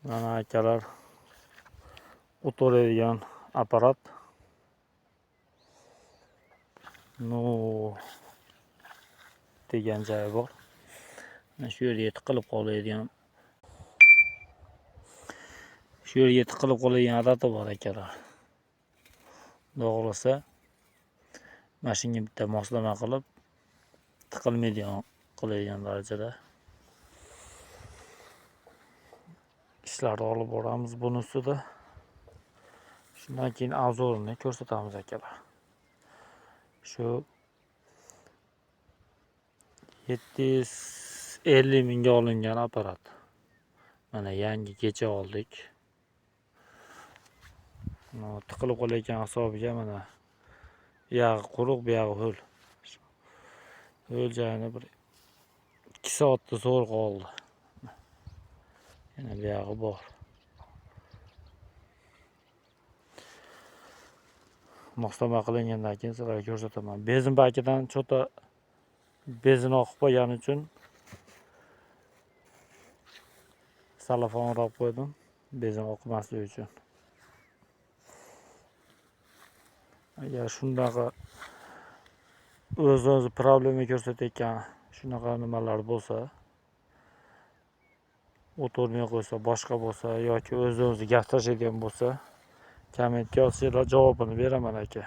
Mana akalar o'tiradigan apparat. No degan joyi bor. Mana shu yerga tiqilib qoladigan. Shu yerga tiqilib qoladigan adati bor akalar. To'g'risi mashinaga bitta moslama qilib tiqilmaydigan qiladigan darajada ishlarni olib boramiz buni ustida. Shundan keyin avzorini ko'rsatamiz akalar. Shu 750 mingga olingan apparat. Mana yangi kecha oldik. Tiqilib qolayotgan hisobiga mana bu yog'i quruq, bu yog'i ho'l. Ho'l joyini bir 2 soatda zo'r qoldi. Yana bu yog'i bor. Moslama qilingandan keyin sizlarga ko'rsataman. Benzin bakidan cho'ta benzin oqib qolgani uchun salafon urib qo'ydim. Benzin oqmasligi uchun. Agar shunaqa o'z problema ko'rsatayotgan shunaqa nimalar bo'lsa, o'tirmay qo'ysa, boshqa bo'lsa yoki o'z gap tashlaydigan bo'lsa, kommentga yozsanglar javobini beraman aka.